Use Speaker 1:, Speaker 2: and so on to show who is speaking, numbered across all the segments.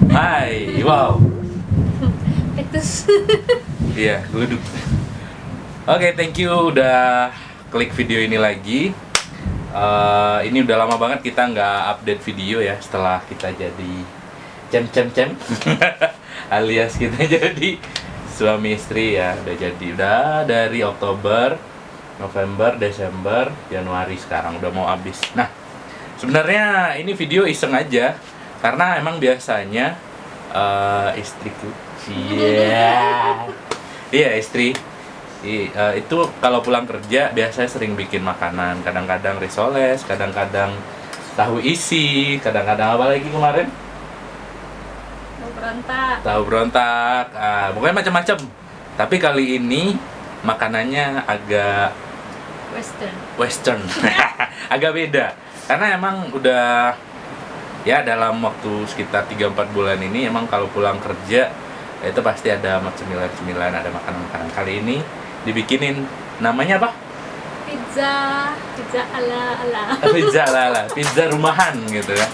Speaker 1: Hai, wow.
Speaker 2: Petus.
Speaker 1: Iya, duduk. Oke, thank you udah klik video ini lagi. Ini udah lama banget kita nggak update video ya setelah kita jadi cem alias kita jadi suami istri ya. Udah dari Oktober, November, Desember, Januari, sekarang udah mau habis. Nah, sebenarnya ini video iseng aja karena emang biasanya istriku iya istri itu kalau pulang kerja biasanya sering bikin makanan, kadang-kadang risoles, kadang-kadang tahu isi, kadang-kadang apa lagi kemarin? Tahu berontak, pokoknya macam-macam. Tapi kali ini makanannya agak western agak beda karena emang udah ya dalam waktu sekitar 3-4 bulan ini emang kalau pulang kerja itu pasti ada cemilan-cemilan, ada makanan-makanan. Kali ini dibikinin namanya apa?
Speaker 2: Pizza ala.
Speaker 1: Pizza rumahan gitu ya.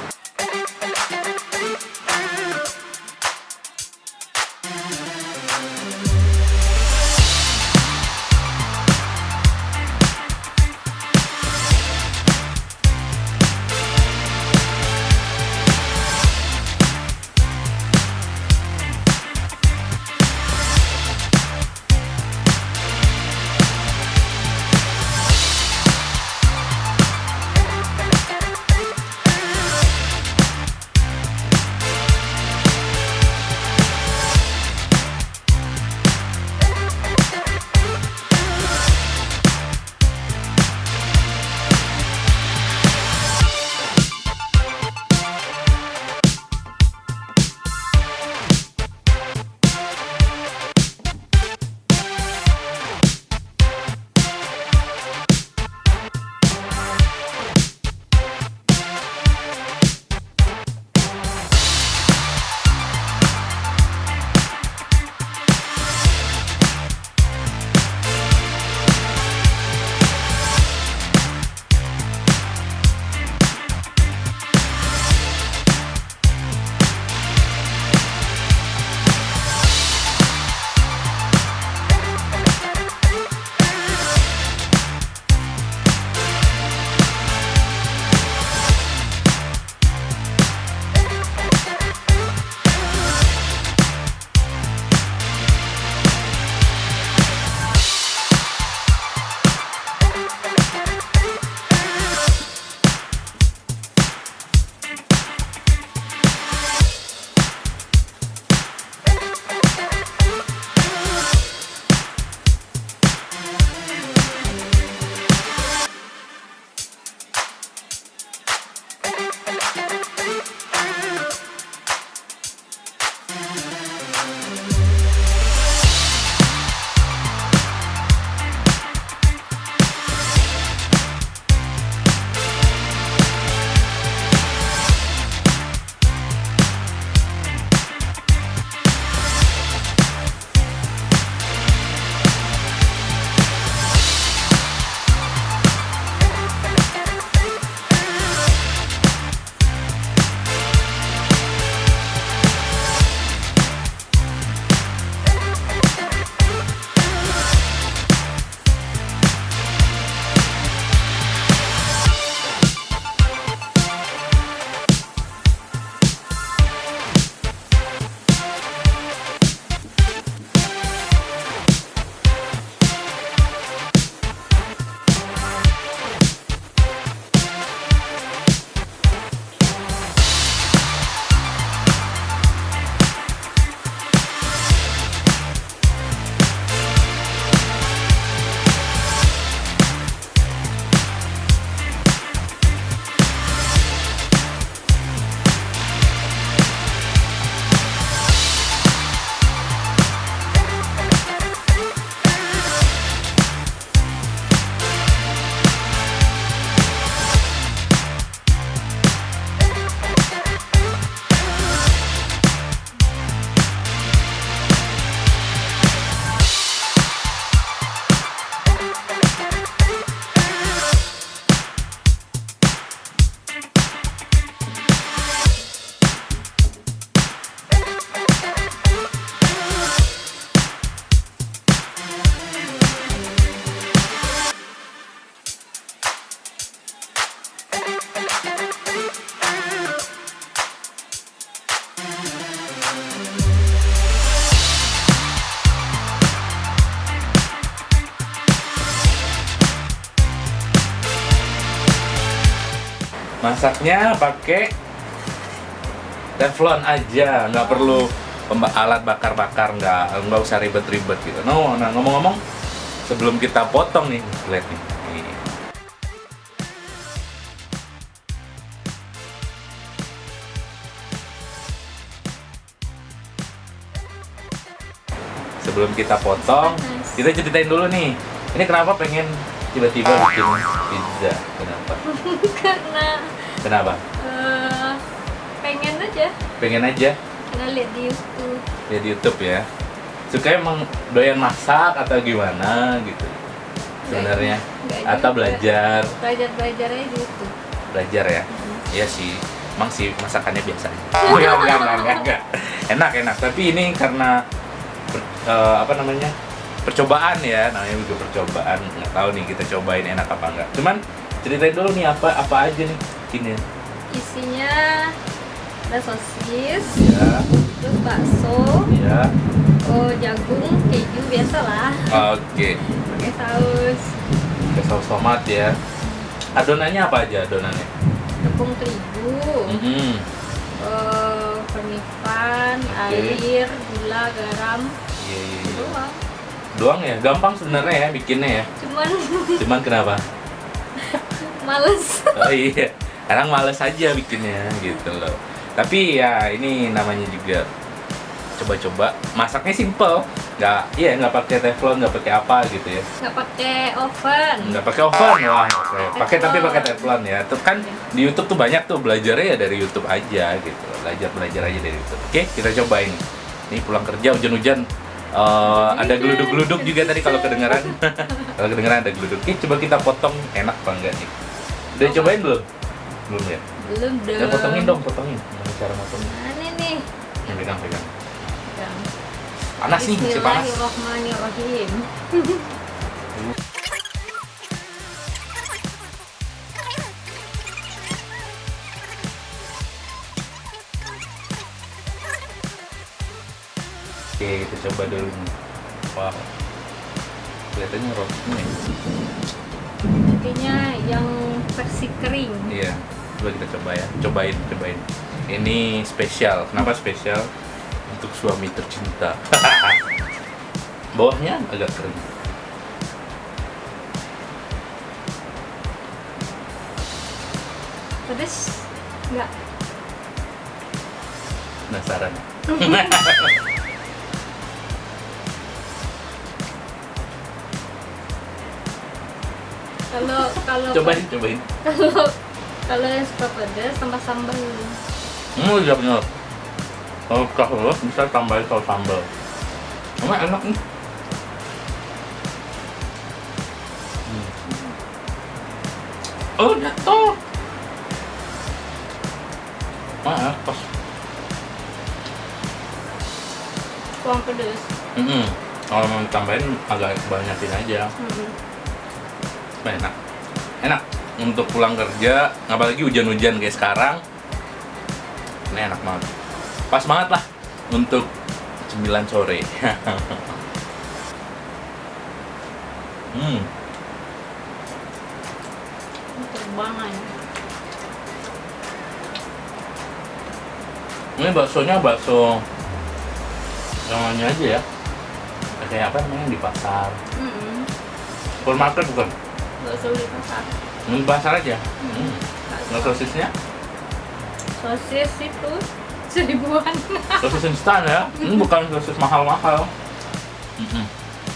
Speaker 1: Masaknya pakai teflon aja, nggak perlu alat bakar-bakar, nggak usah ribet-ribet gitu. Nah, ngomong-ngomong, sebelum kita potong nih, lihat nih. Sebelum kita potong, kita ceritain dulu nih. Ini kenapa pengen tiba-tiba bikin pizza? Kenapa? Kenapa?
Speaker 2: Pengen aja.
Speaker 1: Pengen aja.
Speaker 2: Karena lihat di YouTube.
Speaker 1: Lihat di YouTube ya. Suka emang doyan masak atau gimana gitu? Sebenarnya?
Speaker 2: Nggak
Speaker 1: Atau
Speaker 2: juga.
Speaker 1: belajar?
Speaker 2: Belajar aja di YouTube.
Speaker 1: Belajar ya? Iya sih. Emang sih masakannya biasa aja. Enggak. Enak. Tapi ini karena apa namanya, percobaan ya, namanya juga percobaan. Nggak tahu nih kita cobain enak apa enggak. Cuman ceritain dulu nih apa aja nih ini.
Speaker 2: Isinya ada sosis,
Speaker 1: Ya,
Speaker 2: terus bakso,
Speaker 1: ya.
Speaker 2: jagung, keju biasalah.
Speaker 1: Oke.
Speaker 2: Pakai saus,
Speaker 1: Pakai saus tomat ya. Adonannya apa aja adonannya?
Speaker 2: tepung terigu, pernikahan,
Speaker 1: Oke.
Speaker 2: air, gula, garam,
Speaker 1: Iya.
Speaker 2: doang.
Speaker 1: Doang ya, gampang sebenarnya ya bikinnya ya. Cuman kenapa?
Speaker 2: Males.
Speaker 1: Oh iya, kadang males aja bikinnya gitu loh. Tapi ya ini namanya juga coba-coba. Masaknya simple, nggak pakai teflon, nggak pakai apa gitu ya.
Speaker 2: Nggak pakai oven.
Speaker 1: Nggak pakai oven, wah. Pakai tapi pakai teflon ya. Tuh kan di YouTube tuh banyak tuh belajarnya ya dari YouTube aja gitu. Belajar aja dari YouTube. Oke, kita cobain. Ini pulang kerja hujan-hujan. Ada geluduk-geluduk juga tadi kalau kedengeran. Kalau kedengeran ada geluduk. Oke, coba kita potong, enak apa enggak nih? Udah cobain belum? Belum ya?
Speaker 2: Belum dong.
Speaker 1: Ya potongin dong, potongin. Gimana cara potongin?
Speaker 2: Mana nih?
Speaker 1: Yang pegang.
Speaker 2: Yang
Speaker 1: Panas nih, masih panas.
Speaker 2: Bismillahirrahmanirrahim.
Speaker 1: Oke, kita coba dulu nih. Wow. Kelihatannya rotinya.
Speaker 2: Intinya yang versi kering.
Speaker 1: Iya. Coba kita coba ya. Cobain. Ini spesial. Kenapa spesial? Untuk suami tercinta. Bawahnya agak kering.
Speaker 2: Pedes? Enggak.
Speaker 1: Penasaran?
Speaker 2: Kalau
Speaker 1: Cobain.
Speaker 2: kalau yang suka pedas tambah sambal.
Speaker 1: Iya bener. Kalau pedas bisa tambahin saus sambal. Emang enak nih. Oh, jatuh. Pas.
Speaker 2: Kurang pedas.
Speaker 1: Kalau mau tambahin agak banyakin aja. Enak untuk pulang kerja, apalagi hujan-hujan kayak sekarang. Ini enak banget, pas banget lah untuk 9 sore.
Speaker 2: Terbangan.
Speaker 1: Ini baksonya bakso namanya aja ya, kayak apa namanya di pasar, supermarket bukan?
Speaker 2: Bakso di pasar.
Speaker 1: Di pasar aja.
Speaker 2: Bakso.
Speaker 1: Nggak sosisnya?
Speaker 2: Sosis itu 1000-an.
Speaker 1: Sosis instan ya? Ini bukan sosis mahal-mahal.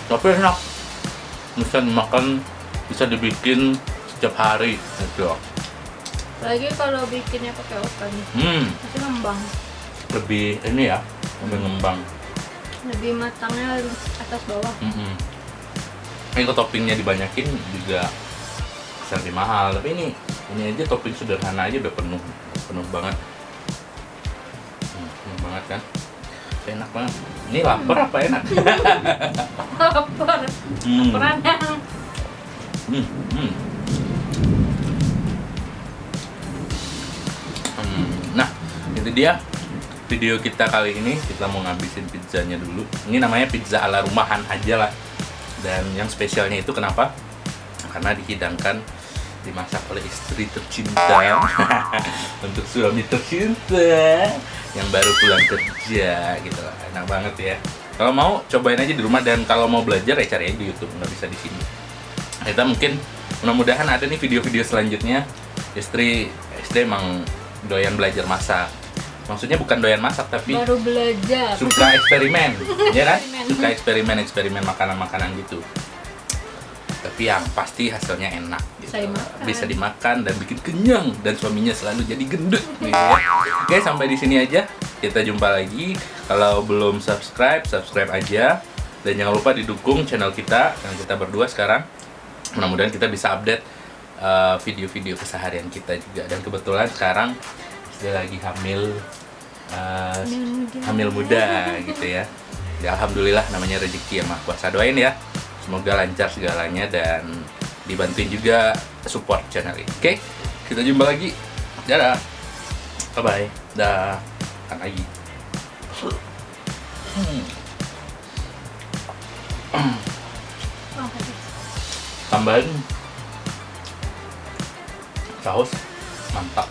Speaker 1: Tapi enak. Bisa dimakan, bisa dibikin setiap hari gitu.
Speaker 2: Lagi kalau bikinnya pakai oven, masih ngembang.
Speaker 1: Lebih ini ya, lebih ngembang.
Speaker 2: Lebih matangnya atas bawah.
Speaker 1: Ini kalau toppingnya dibanyakin juga bisa lebih mahal. Tapi ini aja topping sederhana aja udah penuh banget. Penuh banget kan? Enak banget. Ini lapar apa enak?
Speaker 2: Lapar. Laparan yang
Speaker 1: Nah, itu dia video kita kali ini. Kita mau ngabisin pizzanya dulu. Ini namanya pizza ala rumahan aja lah. Dan yang spesialnya itu kenapa? Karena dihidangkan dimasak oleh istri tercinta untuk suami tercinta yang baru pulang kerja gitu lah. Enak banget ya. Kalau mau cobain aja di rumah, dan kalau mau belajar ya cari aja di YouTube, nggak bisa di sini. Kita mungkin mudah-mudahan ada nih video-video selanjutnya. Istri emang doyan belajar masak. Maksudnya bukan doyan masak tapi
Speaker 2: Baru belajar.
Speaker 1: suka eksperimen, ya kan?
Speaker 2: Eksperimen.
Speaker 1: Suka eksperimen makanan-makanan gitu. Tapi yang pasti hasilnya enak gitu.
Speaker 2: Bisa dimakan.
Speaker 1: Bisa dimakan dan bikin kenyang, dan suaminya selalu jadi gendut gitu ya. Oke, sampai di sini aja. Kita jumpa lagi. Kalau belum subscribe aja, dan jangan lupa didukung channel kita berdua sekarang. Mudah-mudahan kita bisa update video-video keseharian kita juga. Dan kebetulan sekarang dia lagi hamil muda gitu ya. Ya, alhamdulillah, namanya rezeki yang Maha Kuasa. Doain ya, semoga lancar segalanya dan dibantuin juga support channel ini. Oke, kita jumpa lagi. Dadah. Bye-bye. Dah. Makan lagi. Tambahin saus. Mantap.